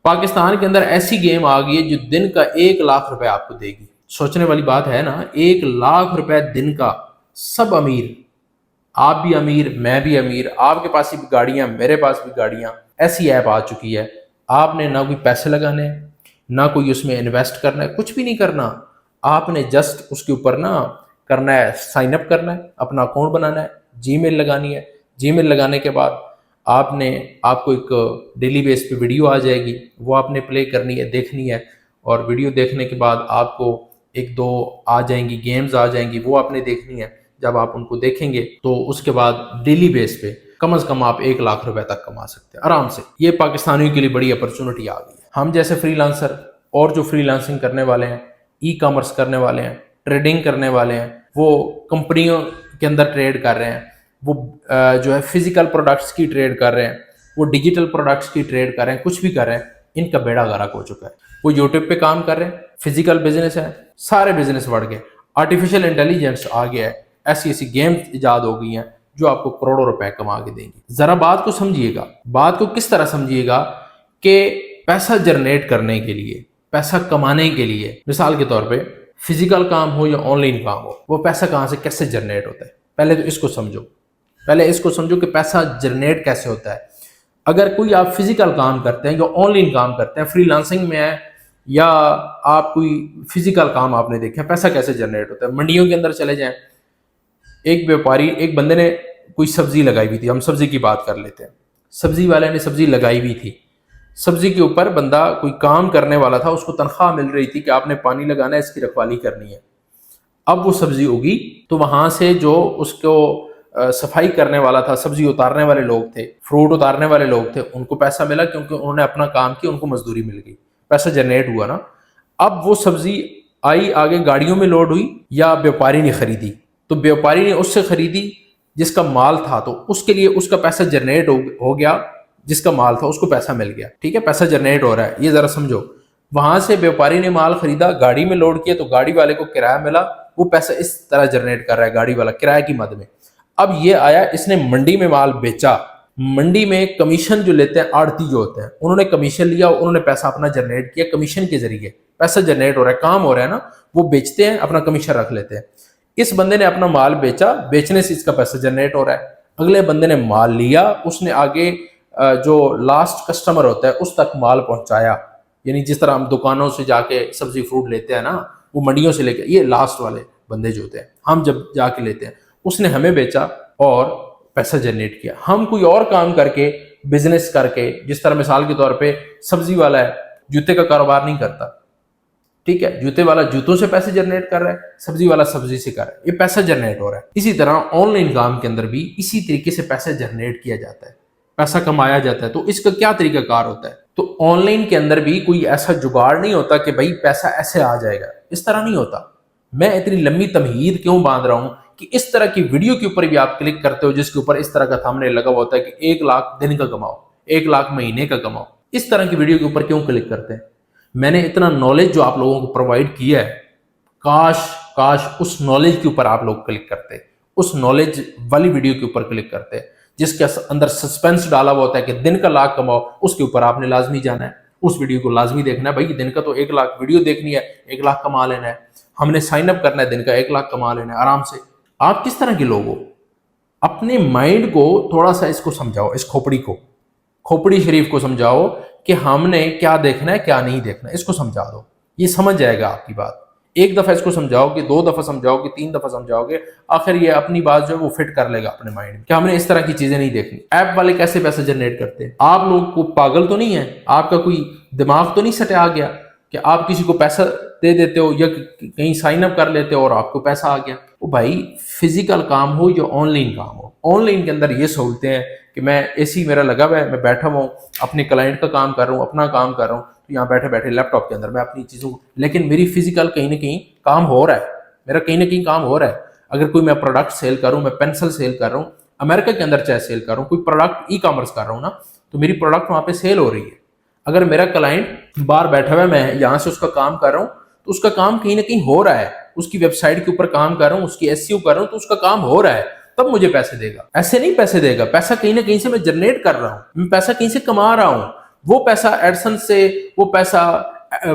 پاکستان کے اندر ایسی گیم آ گئی ہے جو دن کا 1 لاکھ روپے آپ کو دے گی. سوچنے والی بات ہے نا, 1 لاکھ روپے دن کا. سب امیر, آپ بھی امیر, میں بھی امیر, آپ کے پاس بھی گاڑیاں, میرے پاس بھی گاڑیاں. ایسی ایپ آ چکی ہے, آپ نے نہ کوئی پیسے لگانے ہیں, نہ کوئی اس میں انویسٹ کرنا ہے, کچھ بھی نہیں کرنا. آپ نے جسٹ اس کے اوپر نا کرنا ہے, سائن اپ کرنا ہے, اپنا اکاؤنٹ بنانا ہے, جی میل لگانی ہے. جی میل لگانے کے بعد آپ کو ایک ڈیلی بیس پہ ویڈیو آ جائے گی, وہ آپ نے پلے کرنی ہے, دیکھنی ہے. اور ویڈیو دیکھنے کے بعد آپ کو 1-2 آ جائیں گی, گیمز آ جائیں گی, وہ آپ نے دیکھنی ہے. جب آپ ان کو دیکھیں گے تو اس کے بعد ڈیلی بیس پہ کم از کم آپ 1 لاکھ روپے تک کما سکتے ہیں آرام سے. یہ پاکستانیوں کے لیے بڑی اپرچونٹی آ گئی ہے. ہم جیسے فری لانسر اور جو فری لانسنگ کرنے والے ہیں, ای کامرس کرنے والے ہیں, ٹریڈنگ کرنے والے ہیں, وہ کمپنیوں کے اندر ٹریڈ کر رہے ہیں, وہ جو ہے فزیکل پروڈکٹس کی ٹریڈ کر رہے ہیں, وہ ڈیجیٹل پروڈکٹس کی ٹریڈ کر رہے ہیں, کچھ بھی کر رہے ہیں, ان کا بیڑا غرق ہو چکا ہے. وہ یوٹیوب پہ کام کر رہے ہیں, فزیکل بزنس ہے, سارے بزنس بڑھ گئے, آرٹیفیشل انٹیلیجنس آ گیا ہے, ایسی ایسی گیمز ایجاد ہو گئی ہیں جو آپ کو کروڑوں روپے کما کے دیں گی. ذرا بات کو سمجھیے گا, بات کو کس طرح سمجھیے گا کہ پیسہ جنریٹ کرنے کے لیے, پیسہ کمانے کے لیے, مثال کے طور پہ فزیکل کام ہو یا آن لائن کام ہو, وہ پیسہ کہاں سے کیسے جنریٹ ہوتا ہے. پہلے تو اس کو سمجھو کہ پیسہ جنریٹ کیسے ہوتا ہے. اگر کوئی آپ فزیکل کام کرتے ہیں یا آن لائن کام کرتے ہیں, فری لانسنگ میں ہے, یا آپ کوئی فزیکل کام آپ نے دیکھا, پیسہ کیسے جنریٹ ہوتا ہے. منڈیوں کے اندر چلے جائیں, ایک بندے نے کوئی سبزی لگائی ہوئی تھی, ہم سبزی کی بات کر لیتے ہیں. سبزی والے نے سبزی لگائی ہوئی تھی, سبزی کے اوپر بندہ کوئی کام کرنے والا تھا, اس کو تنخواہ مل رہی تھی کہ آپ نے پانی لگانا ہے, اس کی رکھوالی کرنی ہے. اب وہ سبزی اگی تو وہاں سے جو اس کو صفائی کرنے والا تھا, سبزی اتارنے والے لوگ تھے, فروٹ اتارنے والے لوگ تھے, ان کو پیسہ ملا کیونکہ انہوں نے اپنا کام کیا, ان کو مزدوری مل گئی, پیسہ جنریٹ ہوا نا. اب وہ سبزی آئی آگے گاڑیوں میں لوڈ ہوئی یا بیوپاری نے خریدی, تو بیوپاری نے اس سے خریدی جس کا مال تھا, تو اس کے لیے اس کا پیسہ جنریٹ ہو گیا, جس کا مال تھا اس کو پیسہ مل گیا. ٹھیک ہے, پیسہ جنریٹ ہو رہا ہے, یہ ذرا سمجھو. وہاں سے بیوپاری نے مال خریدا, گاڑی میں لوڈ کیا, تو گاڑی والے کو کرایہ ملا, وہ پیسہ اس طرح جنریٹ کر رہا ہے گاڑی والا کرایہ کی مد میں. اب یہ آیا, اس نے منڈی میں مال بیچا, منڈی میں کمیشن جو لیتے ہیں آڑتی جو ہوتے ہیں, انہوں نے کمیشن لیا, انہوں نے پیسہ اپنا جنریٹ کیا کمیشن کے ذریعے, پیسہ جنریٹ ہو رہا ہے, کام ہو رہا ہے نا, وہ بیچتے ہیں, اپنا کمیشن رکھ لیتے ہیں. اس بندے نے اپنا مال بیچا, بیچنے سے اس کا پیسہ جنریٹ ہو رہا ہے. اگلے بندے نے مال لیا, اس نے آگے جو لاسٹ کسٹمر ہوتا ہے اس تک مال پہنچایا, یعنی جس طرح ہم دکانوں سے جا کے سبزی فروٹ لیتے ہیں نا, وہ منڈیوں سے لے کے, یہ لاسٹ والے بندے جو ہوتے ہیں, ہم جب جا کے لیتے ہیں, اس نے ہمیں بیچا اور پیسہ جنریٹ کیا. ہم کوئی اور کام کر کے, بزنس کر کے, جس طرح مثال کے طور پہ سبزی والا ہے, جوتے کا کاروبار نہیں کرتا, ٹھیک ہے, جوتے والا جوتوں سے پیسے جنریٹ کر رہا ہے, سبزی والا سبزی سے کر رہا ہے, یہ پیسہ جنریٹ ہو رہا ہے. اسی طرح آن لائن کام کے اندر بھی اسی طریقے سے پیسہ جنریٹ کیا جاتا ہے, پیسہ کمایا جاتا ہے. تو اس کا کیا طریقہ کار ہوتا ہے؟ تو آن لائن کے اندر بھی کوئی ایسا جگاڑ نہیں ہوتا کہ بھائی پیسہ ایسے آ جائے گا, اس طرح نہیں ہوتا. میں اتنی لمبی تمہید کیوں باندھ رہا ہوں کہ اس طرح کی ویڈیو کے اوپر بھی آپ کلک کرتے ہو جس کے اوپر اس طرح کا تھمبنیل لگا ہوا ہوتا ہے کہ 1 لاکھ دن کا کماؤ, 1 لاکھ مہینے کا کماؤ. اس طرح کی ویڈیو کے اوپر کیوں کلک کرتے ہیں؟ میں نے اتنا نالج جو آپ لوگوں کو پرووائڈ کیا ہے, کاش اس نالج کے اوپر آپ لوگ کلک کرتے, اس نالج والی ویڈیو کے اوپر کلک کرتے, جس کے اندر سسپینس ڈالا ہوا ہوتا ہے کہ دن کا 1 لاکھ کماؤ, اس کے اوپر آپ نے لازمی جانا ہے, اس ویڈیو کو لازمی دیکھنا ہے. بھائی دن کا تو 1 لاکھ ویڈیو دیکھنی ہے, 1 لاکھ کما لینا ہے, ہم نے سائن اپ کرنا ہے, دن کا 1 لاکھ کما لینا ہے آرام سے. آپ کس طرح کے لوگ ہو؟ اپنے مائنڈ کو تھوڑا سا اس کو سمجھاؤ, اس کھوپڑی شریف کو سمجھاؤ کہ ہم نے کیا دیکھنا ہے کیا نہیں دیکھنا, اس کو سمجھا دو, یہ سمجھ جائے گا آپ کی بات. 1 دفعہ اس کو سمجھاؤ کہ 2 دفعہ سمجھاؤ کہ 3 دفعہ سمجھاؤ گے, آخر یہ اپنی بات جو ہے وہ فٹ کر لے گا اپنے مائنڈ میں کہ ہم نے اس طرح کی چیزیں نہیں دیکھنی. ایپ والے کیسے پیسے جنریٹ کرتے ہیں؟ آپ لوگ کو پاگل تو نہیں ہے, آپ کا کوئی دماغ تو نہیں سٹے آ گیا کہ آپ کسی کو پیسہ دے دیتے ہو یا کہیں سائن اپ کر لیتے ہو اور آپ کو پیسہ آ گیا؟ وہ بھائی فزیکل کام ہو یا on line com who, on line کے اندر یہ سہولتیں ہیں کہ میں اے سی میرا لگا ہوا ہے, میں بیٹھا ہوا ہوں, اپنے کلائنٹ کا کام کر رہا ہوں, اپنا کام کر رہا ہوں, تو یہاں بیٹھے بیٹھے لیپ ٹاپ کے اندر میں اپنی چیزوں, لیکن میری فزیکل کہیں نہ کہیں کام ہو رہا ہے, میرا کہیں نہ کہیں کام ہو رہا ہے. اگر کوئی میں پروڈکٹ سیل کر رہا ہوں, میں پینسل سیل کر رہا ہوں, امریکہ کے اندر چاہے سیل کر رہا ہوں, کوئی پروڈکٹ ای کامرس کر رہا ہوں نا, تو میری پروڈکٹ وہاں پہ سیل ہو رہی ہے. اگر میرا کلائنٹ باہر بیٹھا ہوا ہے, میں یہاں سے اس کا کام کر رہا ہوں, تو اس کا کام کہیں نہ کہیں ہو رہا ہے, اس کی ویب سائٹ کے اوپر کام کر رہا ہوں, اس کی ایس ای او کر رہا ہوں, تو اس کا کام ہو رہا ہے, تب مجھے پیسے دے گا. ایسے نہیں پیسے دے گا, پیسہ کہیں نہ کہیں سے میں جنریٹ کر رہا ہوں, میں پیسہ کہیں سے کما رہا ہوں. وہ پیسہ ایڈسن سے، وہ پیسہ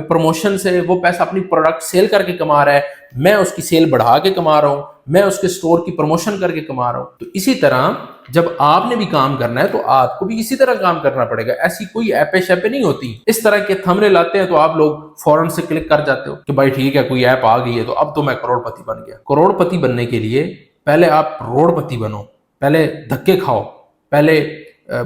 پروموشن سے، وہ پیسہ اپنی پروڈکٹ سیل کر کے کما رہا ہے، میں اس کی سیل بڑھا کے کما رہا ہوں، میں اس کے سٹور کی پروموشن کر کے کما رہا ہوں۔ تو اسی طرح جب آپ نے بھی کام کرنا ہے تو آپ کو بھی اسی طرح کام کرنا پڑے گا۔ ایسی کوئی ایپیں شیپیں نہیں ہوتی، اس طرح کے تھمبنیل آتے ہیں تو آپ لوگ فوراً سے کلک کر جاتے ہو کہ بھائی ٹھیک ہے کوئی ایپ آ گئی ہے تو اب تو میں کروڑ پتی بن گیا۔ کروڑ پتی بننے کے لیے پہلے آپ روڑ پتی بنو، پہلے دھکے کھاؤ، پہلے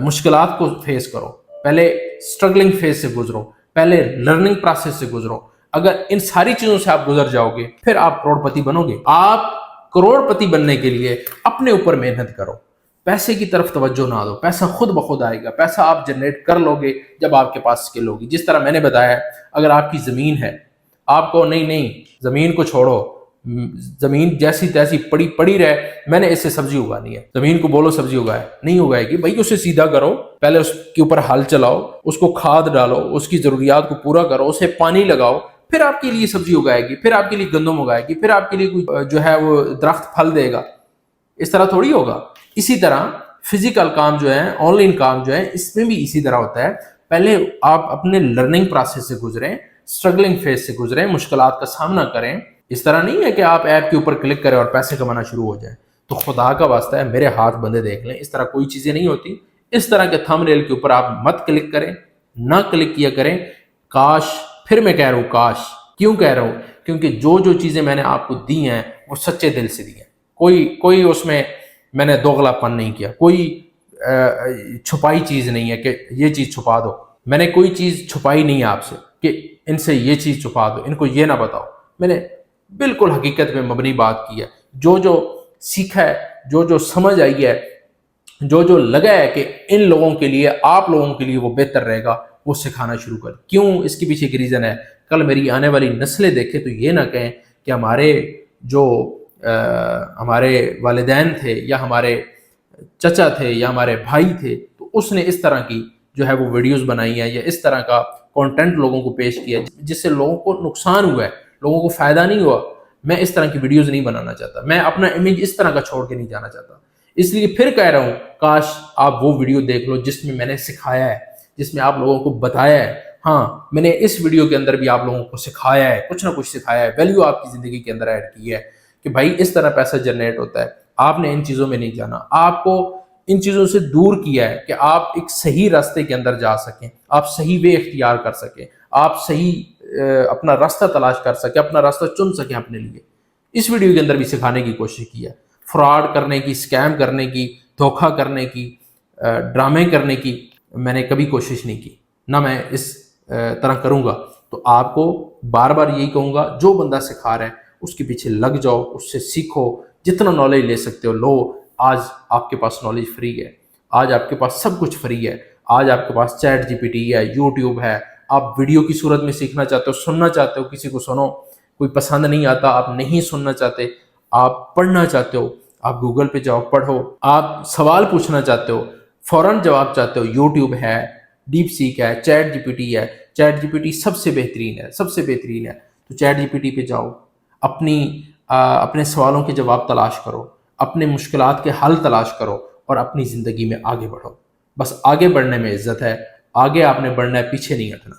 مشکلات کو فیس کرو، پہلے سٹرگلنگ فیز سے گزرو، پہلے لرننگ پروسیس سے گزرو۔ اگر ان ساری چیزوں سے آپ گزر جاؤ گے پھر آپ کروڑ پتی بنو گے۔ آپ کروڑ پتی بننے کے لیے اپنے اوپر محنت کرو، پیسے کی طرف توجہ نہ دو، پیسہ خود بخود آئے گا، پیسہ آپ جنریٹ کر لو گے جب آپ کے پاس اسکل ہوگی۔ جس طرح میں نے بتایا ہے، اگر آپ کی زمین ہے، آپ کو نہیں زمین کو چھوڑو، زمین جیسی تیسی پڑی رہے، میں نے اس سے سبزی اگانی ہے، زمین کو بولو سبزی اگائے، نہیں اگائے گی بھائی، اسے سیدھا کرو، پہلے اس کے اوپر ہل چلاؤ، اس کو کھاد ڈالو، اس کی ضروریات کو پورا کرو، اسے پانی لگاؤ، پھر آپ کے لیے سبزی اگائے گی، پھر آپ کے لیے گندم اگائے گی، پھر آپ کے لیے کوئی جو ہے وہ درخت پھل دے گا۔ اس طرح تھوڑی ہوگا۔ اسی طرح فزیکل کام جو ہے، آن لائن کام جو ہے، اس میں بھی اسی طرح ہوتا ہے۔ پہلے آپ اپنے لرننگ پروسیس سے گزریں، سٹرگلنگ فیز سے گزریں، مشکلات کا سامنا کریں۔ اس طرح نہیں ہے کہ آپ ایپ کے اوپر کلک کریں اور پیسے کمانا شروع ہو جائیں۔ تو خدا کا واسطہ ہے، میرے ہاتھ بندے دیکھ لیں، اس طرح کوئی چیزیں نہیں ہوتی۔ اس طرح کے تھم ریل کے اوپر آپ مت کلک کریں، نہ کلک کیا کریں۔ کاش، پھر میں کہہ رہا ہوں کاش، کیوں کہہ رہا ہوں؟ کیونکہ جو چیزیں میں نے آپ کو دی ہیں وہ سچے دل سے دی ہیں، کوئی اس میں نے دوغلا پن نہیں کیا، کوئی چھپائی چیز نہیں ہے کہ یہ چیز چھپا دو، میں نے کوئی چیز چھپائی نہیں ہے آپ سے کہ ان سے یہ چیز چھپا دو، ان کو یہ نہ بتاؤ۔ میں نے بالکل حقیقت میں مبنی بات کی ہے، جو سیکھا ہے، جو سمجھ آئی ہے، جو لگا ہے کہ ان لوگوں کے لیے، آپ لوگوں کے لیے وہ بہتر رہے گا، وہ سکھانا شروع کر۔ کیوں؟ اس کے پیچھے ایک ریزن ہے، کل میری آنے والی نسلیں دیکھیں تو یہ نہ کہیں کہ ہمارے والدین تھے یا ہمارے چچا تھے یا ہمارے بھائی تھے تو اس نے اس طرح کی جو ہے وہ ویڈیوز بنائی ہیں یا اس طرح کا کانٹینٹ لوگوں کو پیش کیا جس سے لوگوں کو نقصان ہوا ہے، لوگوں کو فائدہ نہیں ہوا۔ میں اس طرح کی ویڈیوز نہیں بنانا چاہتا، میں اپنا امیج اس طرح کا چھوڑ کے نہیں جانا چاہتا۔ اس لیے پھر کہہ رہا ہوں، کاش آپ وہ ویڈیو دیکھ لو جس میں میں نے سکھایا ہے، جس میں آپ لوگوں کو بتایا ہے۔ ہاں، میں نے اس ویڈیو کے اندر بھی آپ لوگوں کو سکھایا ہے، کچھ نہ کچھ سکھایا ہے، ویلیو آپ کی زندگی کے اندر ایڈ کی ہے کہ بھائی اس طرح پیسہ جنریٹ ہوتا ہے۔ آپ نے ان چیزوں میں نہیں جانا، آپ کو ان چیزوں سے دور کیا ہے کہ آپ ایک صحیح راستے کے اندر جا سکیں، آپ صحیح وے اختیار کر سکیں، آپ صحیح اپنا راستہ تلاش کر سکیں، اپنا راستہ چن سکیں اپنے لیے۔ اس ویڈیو کے اندر بھی سکھانے کی کوشش کی ہے۔ فراڈ کرنے کی، اسکیم کرنے کی، دھوکہ کرنے کی، ڈرامے کرنے کی میں نے کبھی کوشش نہیں کی، نہ میں اس طرح کروں گا۔ تو آپ کو بار بار یہی کہوں گا، جو بندہ سکھا رہا ہے اس کے پیچھے لگ جاؤ، اس سے سیکھو، جتنا نالج لے سکتے ہو لو۔ آج آپ کے پاس نالج فری ہے، آج آپ کے پاس سب کچھ فری ہے، آج آپ کے پاس چیٹ جی پی ٹی ہے، یوٹیوب ہے۔ آپ ویڈیو کی صورت میں سیکھنا چاہتے ہو، سننا چاہتے ہو، کسی کو سنو، کوئی پسند نہیں آتا، آپ نہیں سننا چاہتے، آپ پڑھنا چاہتے ہو، آپ گوگل پہ جاؤ، پڑھو، آپ سوال پوچھنا چاہتے ہو، فوراً جواب چاہتے ہو، یوٹیوب ہے، ڈیپ سیک ہے، چیٹ جی پی ٹی ہے۔ Chat G P T sub سے بہترین ہے، سب سے بہترین ہے۔ تو چیٹ جی پی ٹی پہ جاؤ، اپنے سوالوں کے جواب تلاش کرو، اپنے مشکلات کے حل تلاش کرو اور اپنی زندگی میں آگے بڑھو۔ بس آگے بڑھنے میں عزت ہے، آگے آپ نے بڑھنا ہے، پیچھے نہیں ہٹنا۔